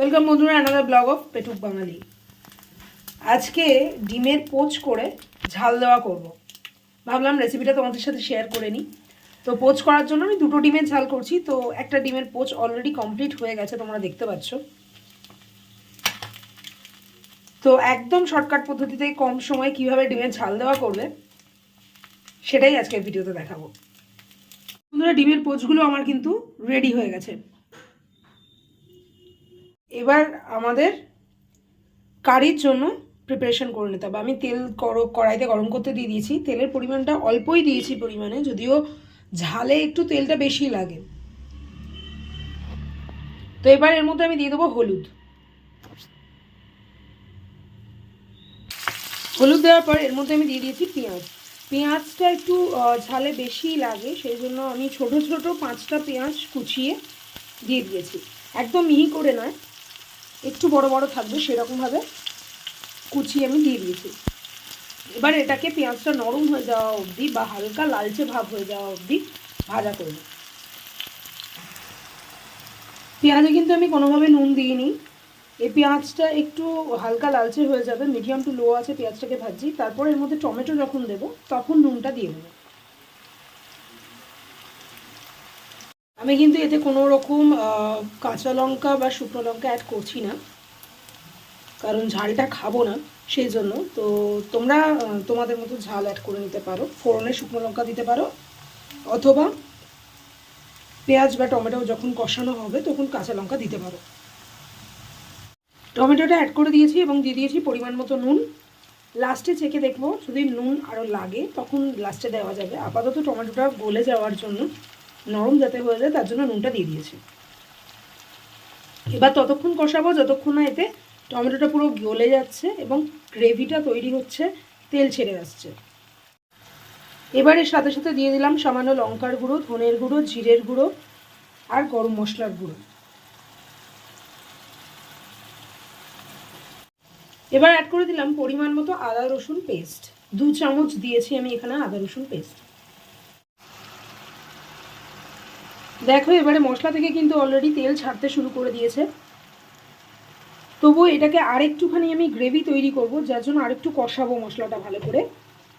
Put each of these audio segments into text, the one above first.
Welcome বন্ধুরা, another blog of পেটুক বাঙালি। আজকে ডিমের পোচ করে ঝাল দেওয়া করব। ভাবলাম রেসিপিটা তোমাদের সাথে শেয়ার করে নিই। তো পোচ করার জন্য আমি দুটো ডিমের ঝাল করছি। তো একটা ডিমের পোচ অলরেডি কমপ্লিট হয়ে গেছে, তোমরা দেখতে পাচ্ছ। তো একদম শর্টকাট পদ্ধতিতে কম সময়ে কিভাবে ডিমের ঝাল দেওয়া করবে সেটাই আজকের ভিডিওতে দেখাবো। বন্ধুরা, ডিমের পোচগুলো আমার কিন্তু রেডি হয়ে গেছে। এবার আমাদের কারির জন্য প্রিপারেশন করে নিতে হবে। আমি তেল কড়াইতে গরম করতে দিয়ে দিয়েছি। তেলের পরিমাণটা অল্পই দিয়েছি পরিমাণে, যদিও ঝালে একটু তেলটা বেশি লাগে। তো এবার এর মধ্যে আমি দিয়ে দেবো হলুদ। হলুদ দেওয়ার পর এর মধ্যে আমি দিয়ে দিয়েছি পেঁয়াজ। পেঁয়াজটা একটু ঝালে বেশি লাগে, সেই জন্য আমি ছোট ছোট 5টা পেঁয়াজ কুচিয়ে দিয়ে দিয়েছি। একদম মিহি করে নয়, একটু বড় বড় থাকবে সেরকমভাবে কুচিয়ে আমি দিয়ে দিয়েছি। এবার এটাকে পেঁয়াজটা নরম হয়ে যাওয়া অবধি বা হালকা লালচে ভাব হয়ে যাওয়া অবধি ভাজা করব। পেঁয়াজে কিন্তু আমি কোনোভাবে নুন দিইনি। এই পেঁয়াজটা একটু হালকা লালচে হয়ে যাবে, মিডিয়াম টু লো আছে পেঁয়াজটাকে ভাজি। তারপর এর মধ্যে টমেটো যখন দেব তখন নুনটা দিয়ে দেবো। আমি কিন্তু এতে কোনো রকম কাঁচা লঙ্কা বা শুকনো লঙ্কা অ্যাড করছি না, কারণ ঝালটা খাবো না সেই জন্য। তো তোমরা তোমাদের মতো ঝাল অ্যাড করে নিতে পারো। ফোড়নে শুকনো লঙ্কা দিতে পারো, অথবা পেঁয়াজ বা টমেটো যখন কষানো হবে তখন কাঁচা লঙ্কা দিতে পারো। টমেটোটা অ্যাড করে দিয়েছি এবং দিয়ে দিয়েছি পরিমাণ মতো নুন। লাস্টে চেখে দেখবো, যদি নুন আরও লাগে তখন লাস্টে দেওয়া যাবে। আপাতত টমেটোটা গলে যাওয়ার জন্য, নরম যাতে হয়ে যায় তার জন্য নুনটা দিয়ে দিয়েছি। এবার ততক্ষণ কষাবো যতক্ষণ না এতে টমেটোটা পুরো গলে যাচ্ছে এবং গ্রেভিটা তৈরি হচ্ছে, তেল ছেড়ে আসছে। এবার এর সাথে সাথে দিয়ে দিলাম সামান্য লঙ্কার গুঁড়ো, ধনের গুঁড়ো, জিরের গুঁড়ো আর গরম মশলার গুঁড়ো। এবার অ্যাড করে দিলাম পরিমাণ মতো আদা রসুন পেস্ট। 2 চামচ দিয়েছি আমি এখানে আদা রসুন পেস্ট। দেখো এবারে মশলা থেকে কিন্তু অলরেডি তেল ছাড়তে শুরু করে দিয়েছে। তবুও এটাকে আরেকটুখানি আমি গ্রেভি তৈরি করব, যার জন্য আরেকটু কষাবো মশলাটা ভালো করে।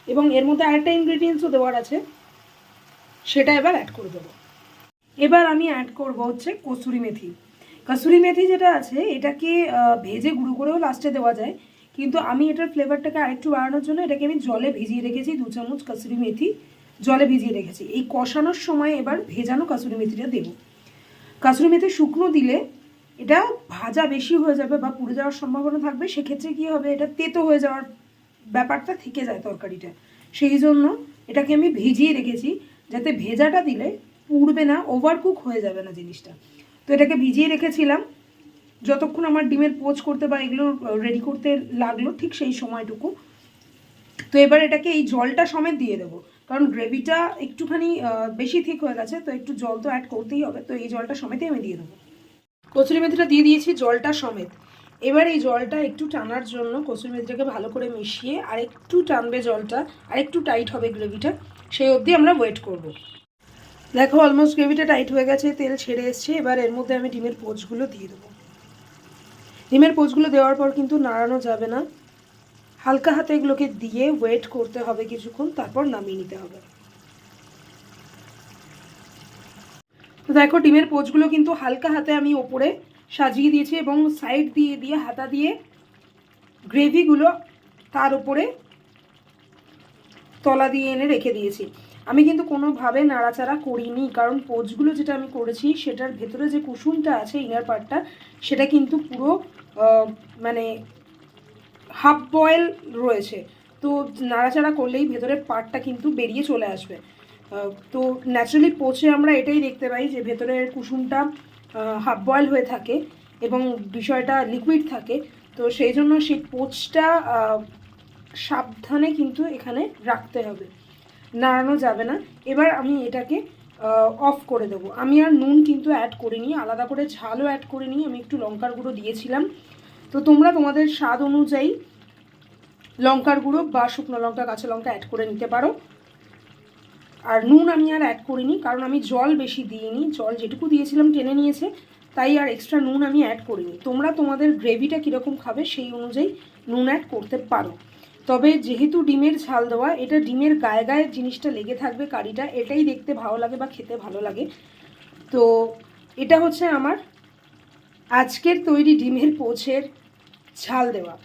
এবং এর মধ্যে আরেকটা ইনগ্রেডিয়েন্টসও দেওয়ার আছে, সেটা এবার অ্যাড করে দেবো। এবার আমি অ্যাড করব হচ্ছে কসুরি মেথি। কসুরি মেথি যেটা আছে এটাকে ভেজে গুঁড়ো করেও লাস্টে দেওয়া যায়, কিন্তু আমি এটার ফ্লেভারটাকে আরেকটু বাড়ানোর জন্য এটাকে আমি জলে ভিজিয়ে রেখেছি। 2 চামচ কসুরি মেথি জলে ভিজিয়ে রেখেছি। এই কষানোর সময় এবার ভেজানো কসুরি মেথিটা দেবো। কসুরি মেথি শুকনো দিলে এটা ভাজা বেশি হয়ে যাবে বা পুড়ে যাওয়ার সম্ভাবনা থাকবে। সেক্ষেত্রে কী হবে, এটা তেতো হয়ে যাওয়ার ব্যাপারটা থেকে যায় তরকারিটা। সেই জন্য এটাকে আমি ভিজিয়ে রেখেছি, যাতে ভেজাটা দিলে পুড়বে না, ওভারকুক হয়ে যাবে না জিনিসটা। তো এটাকে ভিজিয়ে রেখেছিলাম যতক্ষণ আমার ডিমের পোচ করতে বা এগুলো রেডি করতে লাগলো, ঠিক সেই সময়টুকু। তো এবার এটাকে এই জলটা সমেত দিয়ে দেবো, কারণ গ্রেভিটা একটুখানি বেশি ঠিক হয়ে গেছে, তো একটু জল তো অ্যাড করতেই হবে। তো এই জলটা সমেতই আমি দিয়ে দেবো। কসুরি মেথিটা দিয়ে দিয়েছি জলটা সমেত। এবার এই জলটা একটু টানার জন্য কসুরি মেথিটাকে ভালো করে মিশিয়ে আর একটু টানবে জলটা, আর একটু টাইট হবে গ্রেভিটা, সেই অবধি আমরা ওয়েট করব। দেখো অলমোস্ট গ্রেভিটা টাইট হয়ে গেছে, তেল ছেড়ে এসছে। এবার এর মধ্যে আমি ডিমের পোচগুলো দিয়ে দেবো। ডিমের পোচগুলো দেওয়ার পর কিন্তু নাড়ানো যাবে না, হালকা হাতে এগুলোকে দিয়ে ওয়েট করতে হবে কিছুক্ষণ, তারপর নামিয়ে নিতে হবে। তো দেখো ডিমের পোচগুলো কিন্তু হালকা হাতে আমি ওপরে সাজিয়ে দিয়েছি এবং সাইড দিয়ে দিয়ে হাতা দিয়ে গ্রেভিগুলো তার উপরে তলা দিয়ে এনে রেখে দিয়েছি। আমি কিন্তু কোনোভাবে নাড়াচাড়া করিনি, কারণ পোচগুলো যেটা আমি করেছি সেটার ভেতরে যে কুসুমটা আছে, ইনার পার্টটা, সেটা কিন্তু পুরো মানে হাফ বয়েল রয়েছে। তো নাড়াচাড়া করলেই ভেতরের পার্টটা কিন্তু বেরিয়ে চলে আসবে। তো ন্যাচারালি পোচে আমরা এটাই দেখতে পাই যে ভেতরের কুসুমটা হাফ বয়েল হয়ে থাকে এবং বিষয়টা লিকুইড থাকে। তো সেই জন্য সেই পোচটা সাবধানে কিন্তু এখানে রাখতে হবে, নাড়ানো যাবে না। এবার আমি এটাকে অফ করে দেবো। আমি আর নুন কিন্তু অ্যাড করিনি, আলাদা করে ঝালও অ্যাড করিনি, আমি একটু লঙ্কার গুঁড়ো দিয়েছিলাম। তো তোমরা তোমাদের স্বাদ অনুযায়ী লঙ্কার গুঁড়ো বা শুকনো লঙ্কা, কাঁচা লঙ্কা অ্যাড করে নিতে পারো। আর নুন আমি আর অ্যাড করিনি, কারণ আমি জল বেশি দিইনি, জল যেটুকু দিয়েছিলাম টেনে নিয়েছে। তাই আর এক্সট্রা নুন আমি অ্যাড করিনি। তোমরা তোমাদের গ্রেভিটা কীরকম খাবে সেই অনুযায়ী নুন অ্যাড করতে পারো। তবে যেহেতু ডিমের ঝাল দেওয়া, এটা ডিমের গায়ে গায়ে জিনিসটা লেগে থাকবে কারিটা, এটাই দেখতে ভালো লাগে বা খেতে ভালো লাগে। তো এটা হচ্ছে আমার আজকের তৈরি ডিমের পোচের ঝাল দেওয়া।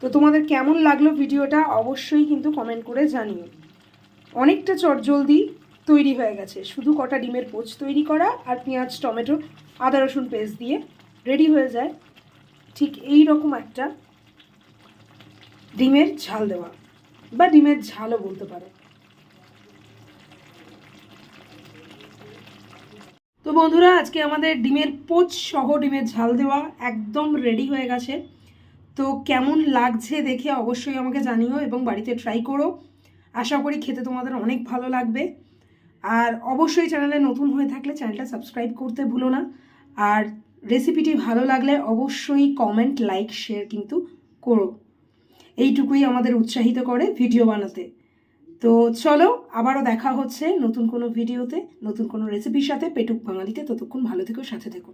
তো তোমাদের কেমন লাগলো ভিডিওটা অবশ্যই কিন্তু কমেন্ট করে জানিও। অনেকটা চটজলদি তৈরি হয়ে গেছে, শুধু কটা ডিমের পোচ তৈরি করা আর পেঁয়াজ টমেটো আদা রসুন পেস্ট দিয়ে রেডি হয়ে যায় ঠিক এই রকম একটা ডিমের ঝাল দেওয়া, বা ডিমের ঝালও বলতে পারো। তো বন্ধুরা, আজকে আমাদের ডিমের পোচ সহ ডিমের ঝাল দেওয়া একদম রেডি হয়ে গেছে। তো কেমন লাগছে দেখে অবশ্যই আমাকে জানিও এবং বাড়িতে ট্রাই করো। আশা করি খেতে তোমাদের অনেক ভালো লাগবে। আর অবশ্যই চ্যানেলে নতুন হয়ে থাকলে চ্যানেলটা সাবস্ক্রাইব করতে ভুলো না। আর রেসিপিটি ভালো লাগলে অবশ্যই কমেন্ট, লাইক, শেয়ার কিন্তু করো। এইটুকুই আমাদের উৎসাহিত করে ভিডিও বানাতে। তো চলো, আবারও দেখা হচ্ছে নতুন কোনো ভিডিওতে, নতুন কোনো রেসিপির সাথে, পেটুক বাঙালিতে। ততক্ষণ ভালো থেকো, সাথে থেকো।